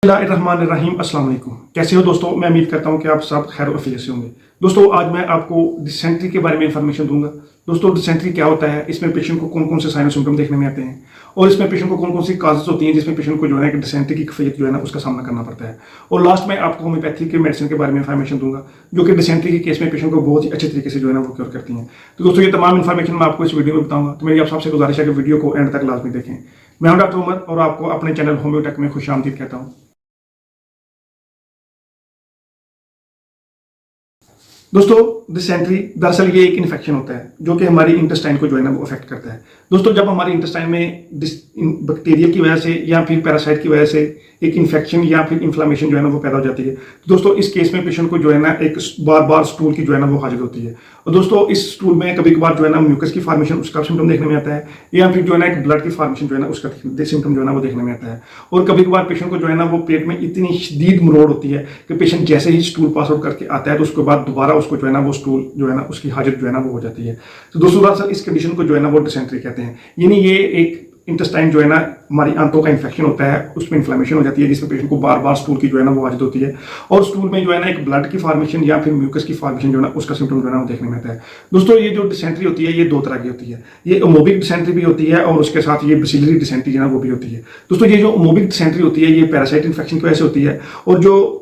बिस्मिल्लाहिर्रहमानिर्रहीम। अस्सलाम वालेकुम। कैसे हो दोस्तों? मैं उम्मीद करता हूं कि आप सब खैर वफियत से होंगे। दोस्तों आज मैं आपको डिसेंट्री के बारे में इंफॉर्मेशन दूंगा। दोस्तों डिसेंट्री क्या होता है, इसमें पेशेंट को कौन कौन से साइन और सिम्टम देखने में आते हैं और इसमें पेशेंट को कौन कौन सी काजेस होती हैं जिसमें पेशेंट को जो है कि डिसेंट्री की कैफियत जो है ना उसका सामना करना पड़ता है। और लास्ट में आपको होम्योपैथी के मेडिसिन के बारे में इंफॉर्मेशन दूंगा जो कि डिसेंट्री के केस में पेशेंट को बहुत ही अच्छे तरीके से जो है ना वो क्योर करती हैं। तो दोस्तों ये तमाम इंफॉर्मेशन मैं आपको इस वीडियो में बताऊंगा, तो मेरी आप सबसे गुजारिश है कि वीडियो को एंड तक लाजमी देखें। मैं हूं डॉक्टर उमर और आपको अपने चैनल होम्योटेक में खुशामदीद कहता हूँ। दोस्तों डिसेंट्री दरअसल ये एक इन्फेक्शन होता है जो कि हमारी इंटेस्टाइन को जो है ना वो अफेक्ट करता है। दोस्तों जब हमारी इंटेस्टाइन में बैक्टीरिया की वजह से या फिर पैरासाइट की वजह से एक इन्फेक्शन या फिर इन्फ्लामेशन जो है ना वो पैदा हो जाती है, तो दोस्तों इस केस में पेशेंट को जो है ना एक बार बार स्टूल की जो है ना वो हाजिर होती है। और दोस्तों इस स्टूल में कभी कभार जो है ना म्यूकस की फॉर्मेशन उसका सिम्टम देखने में आता है या फिर जो है ना एक ब्लड की फॉर्मेशन जो है ना उसका सिम्टम जो है ना वो देखने में आता है। और कभी कभार पेशेंट को जो है ना वो पेट में इतनी शदीद मरोड़ होती है कि पेशेंट जैसे ही स्टूल पास आउट करके आता है तो उसके बाद दोबारा उसको जो है ना वो स्टूल जो है ना उसकी हाजत जो है ना वो हो जाती है। तो दोस्तों दरअसल इस कंडीशन को जो है ना वो डिसेंट्री कहते हैं। यानी ये एक इंटेस्टाइन जो है ना हमारी आंतों का इन्फेक्शन होता है, उसमें इन्फ्लेमेशन हो जाती है जिसमें पेशेंट को बार बार स्टूल की जो है ना वो हाजत होती है और स्टूल में जो है ना एक ब्लड की फॉर्मेशन या फिर म्यूकस की फॉर्मेशन जो है ना उसका सिम्टम जो है ना वो देखने में आता है। दोस्तों ये जो डिसेंट्री होती है ये दो तरह की होती है। ये अमोबिक डिसेंट्री भी होती है और उसके साथ ये बेसिलरी डिसेंट्री जो है वो भी होती है। दोस्तों ये जो अमोबिक डिसेंट्री होती है ये पैरासाइट इन्फेक्शन की वजह से होती है और जो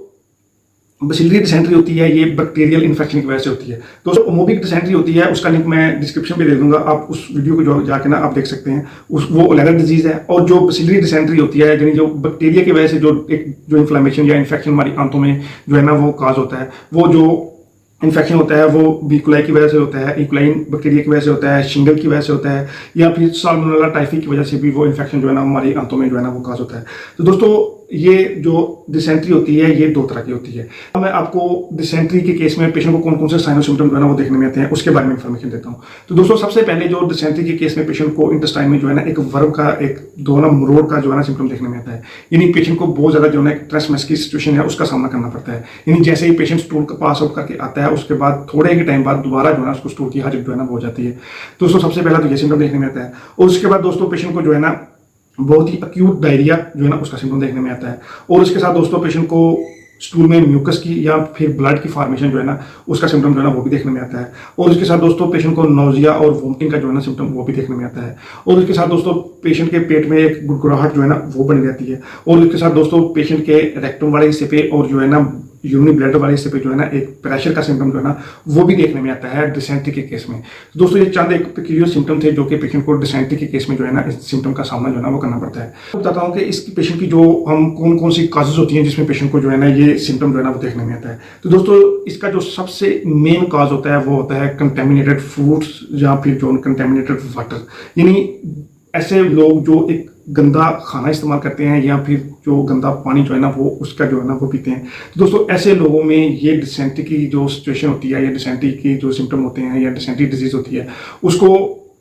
बेसिलरी डिसेंट्री होती है ये बैक्टीरियल इन्फेक्शन की वजह से होती है। दोस्तों अमोबिक डिसेंट्री होती है उसका लिंक मैं डिस्क्रिप्शन में दे दूंगा, आप उस वीडियो को जो जाके ना आप देख सकते हैं। वो लेदर डिजीज है। और जो बेसिलरी डिसेंट्री होती है यानी जो बैक्टीरिया की वजह से जो इन्फ्लेमेशन या इन्फेक्शन हमारी आंतों में जो है ना वो काज होता है, वो जो इन्फेक्शन होता है वो बीकुलाई की वजह से होता है, इक्लाइन बैक्टीरिया की वजह से होता है, शिंगल की वजह से होता है या फिर साल्मोनेला टाइफी की वजह से भी वो इन्फेक्शन जो है ना हमारी आंतों में जो है ना वो काज होता है। तो दोस्तों ये जो डिसेंट्री होती है ये दो तरह की होती है। मैं आपको डिसेंट्री के केस में पेशेंट को कौन कौन से साइन और सिम्टम जो है ना वो देखने में आते हैं उसके बारे में इंफॉर्मेशन देता हूँ। तो दोस्तों सबसे पहले जो डिसेंट्री के केस में पेशेंट को इंटेस्टाइन में जो है ना एक वर्म का एक दोना मरोड़ का जो है ना सिम्टम देखने में आता है। यानी पेशेंट को बहुत ज्यादा जो है ट्रेस मेस की सिचुएशन है उसका सामना करना पड़ता है। यानी जैसे ही पेशेंट स्टूल का पास आउट करके आता है उसके बाद थोड़े ही टाइम बाद दोबारा जो है उसको स्टूल की हाजत जो है ना हो जाती है। दोस्तों सबसे पहला तो ये सिम्टम देखने में आता है और उसके बाद दोस्तों पेशेंट को जो है ना बहुत ही अक्यूट डायरिया जो है ना उसका सिम्टम देखने में आता है और उसके साथ दोस्तों पेशेंट को स्टूल में म्यूकस की या फिर ब्लड की फॉर्मेशन जो है ना उसका सिम्टम जो है ना वो भी देखने में आता है और उसके साथ दोस्तों पेशेंट को नोजिया और वोमिटिंग का जो है ना सिम्टम वो भी देखने में आता है और उसके साथ दोस्तों पेशेंट के पेट में एक गुड़गुड़ाहट जो है ना वो बनी रहती है और उसके साथ दोस्तों पेशेंट के रेक्टम वाले हिस्से पे और जो है ना यूरिनरी ब्लैडर वाले हिस्से पे जो है ना एक प्रेशर का सिम्टम जो है ना वो भी देखने में आता है डिसेंट्री के केस में। तो दोस्तों ये चंद एक पेक्यूलियर सिम्टम थे जो कि पेशेंट को डिसेंट्री के केस में जो है ना इस सिम्टम का सामना जो है ना वो करना पड़ता है। तो बताता हूँ कि इस पेशेंट की जो हम कौन कौन सी काजेज होती हैं जिसमें पेशेंट को जो है ना ये सिम्टम जो है ना वो देखने में आता है। तो दोस्तों इसका जो सबसे मेन काज होता है वो होता है कंटेमिनेटेड फूड्स या फिर जो कंटेमिनेटेड वाटर। यानी ऐसे लोग जो एक गंदा खाना इस्तेमाल करते हैं या फिर जो गंदा पानी जो है ना वो उसका जो है ना वो पीते हैं। तो दोस्तों ऐसे लोगों में ये डिसेंट्री की जो सिचुएशन होती है या डिसेंट्री की जो सिम्टम होते हैं या डिसेंट्री डिजीज होती है उसको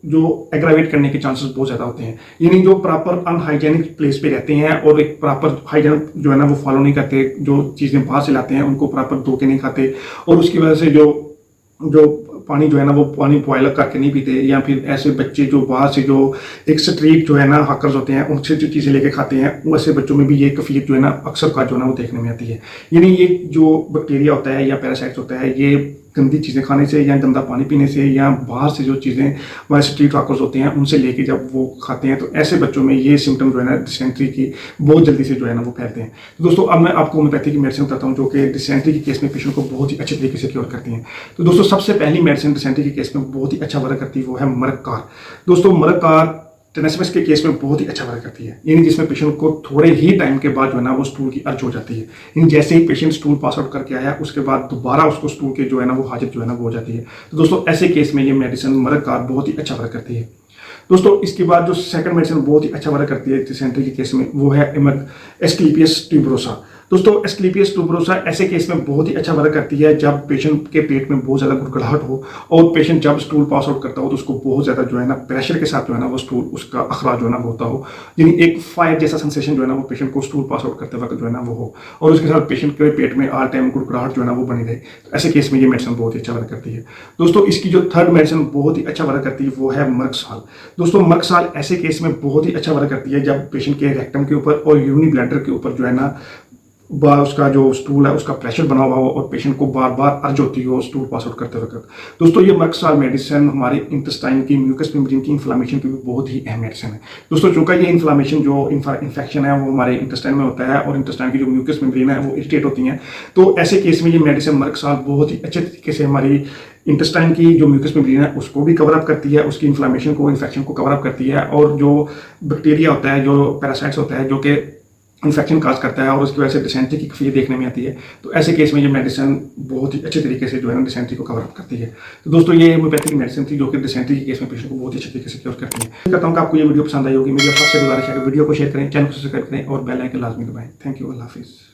जो एग्रावेट करने के चांसेस बहुत ज़्यादा होते हैं। यानी जो प्रॉपर अनहाइजेनिक प्लेस पे रहते हैं और एक प्रॉपर हाइजीन जो है ना वो फॉलो नहीं करते, जो चीज़ें बाहर से लाते हैं उनको प्रॉपर धो के नहीं खाते और उसकी वजह से जो पानी जो है ना वो पानी बॉयल करके नहीं पीते या फिर ऐसे बच्चे जो बाहर से जो एक स्ट्रीट जो है ना हाकर्स होते हैं उनसे जो चीज़ें लेके खाते हैं वैसे बच्चों में भी ये कैफियत जो है ना अक्सर का जो है ना वो देखने में आती है। यानी ये जो बैक्टीरिया होता है या पैरासाइट्स होता है ये गंदी चीज़ें खाने से या गंदा पानी पीने से या बाहर से जो चीज़ें हमारे स्ट्रीट हाकर्स होते हैं उनसे लेके जब वो खाते हैं तो ऐसे बच्चों में ये सिम्टम जो है ना डिसेंट्री की बहुत जल्दी से जो है ना वो फैलते हैं। तो दोस्तों अब मैं आपको होम्योपैथी की मेडिसिन बताता हूँ जो कि डिसेंट्री के केस में पेशेंट को बहुत ही अच्छे तरीके से क्योर करती हैं। तो दोस्तों सबसे पहली मेडिसिन डिसेंट्री के केस में बहुत ही अच्छा वर्क करती है वो है मरक्कार। दोस्तों मरक्कार टेनेसिस के केस में बहुत ही अच्छा वर्क करती है। यानी जिसमें पेशेंट को थोड़े ही टाइम के बाद जो है ना वो स्टूल की अर्ज हो जाती है। यानी जैसे ही पेशेंट स्टूल पास आउट करके आया उसके बाद दोबारा उसको स्टूल के जो है ना वो हाजत जो है ना वो हो जाती है। तो दोस्तों ऐसे केस में ये मेडिसिन मरक्कार बहुत ही अच्छा वर्क करती है। दोस्तों इसके बाद जो सेकंड मेडिसिन बहुत ही अच्छा वर्क करती है डिसेंट्री के केस में वो है एस्क्लेपियस ट्यूबरोसा। दोस्तों एस्क्लेपियस ट्यूबरोसा ऐसे केस में बहुत ही अच्छा वर्क करती है जब पेशेंट के पेट में बहुत ज़्यादा गुड़गुड़ाहट हो और पेशेंट जब स्टूल पास आउट करता हो तो उसको बहुत ज़्यादा जो है ना प्रेशर के साथ जो है ना वो स्टूल उसका अखराज जो है ना होता हो। यानी एक फायर जैसा सेंसेशन जो है ना वो पेशेंट को स्टूल पास आउट करते वक्त जो है ना वो हो और उसके साथ पेशेंट के पेट में ऑल टाइम गुड़गुड़ाहट जो है ना वो बनी रहे। तो ऐसे केस में ये मेडिसिन बहुत ही अच्छा वर्क करती है। दोस्तों इसकी जो थर्ड मेडिसिन बहुत ही अच्छा वर्क करती है वो है मर्कसाल। दोस्तों मर्कसाल ऐसे केस में बहुत ही अच्छा वर्क करती है जब पेशेंट के रेक्टम के ऊपर और यूरिनरी ब्लैडर के ऊपर जो है ना बार उसका जो स्टूल है उसका प्रेशर बना हुआ हो और पेशेंट को बार बार अर्ज होती हो स्टूल पास आउट करते वक्त। दोस्तों ये मर्कसाल मेडिसिन हमारे इंटेस्टाइन की म्यूकस मेम्ब्रेन की इन्फ्लामेशन की भी बहुत ही अहम मेडिसिन है। दोस्तों चूंकि ये इन्फ्लामेशन जो इन्फेक्शन है वो हमारे इंटेस्टाइन में होता है और इंटेस्टाइन की जो म्यूकस मेम्ब्रेन है वो इरिटेट होती हैं, तो ऐसे केस में ये मेडिसिन मर्कसाल बहुत ही अच्छे तरीके से हमारी इंटेस्टाइन की जो म्यूकस मेम्ब्रेन है उसको भी कवर अप करती है, उसकी इन्फ्लामेशन को इन्फेक्शन को कवर अप करती है, और जो बैक्टीरिया होता है जो पैरासाइट्स होता है जो कि इन्फेक्शन काज करता है और उसकी वजह से डिसेंट्री की कफियत देखने में आती है, तो ऐसे केस में ये मेडिसिन बहुत ही अच्छे तरीके से जो है ना डिसेंट्री को कवर अप करती है। तो दोस्तों ये होम्योपैथिक मेडिसिन थी जो कि डिसेंट्री के केस में पेशेंट को बहुत ही अच्छे तरीके से क्योर करती है। उम्मीद करता हूँ कि आपको ये वीडियो पसंद आई होगी। मेरी सबसे गुजारिश है कि वीडियो को शेयर करें, चैनल को सब्सक्राइब करें और बेल आइकन लाजमी दबाएं। थैंक यू, अल्लाह हाफिज़।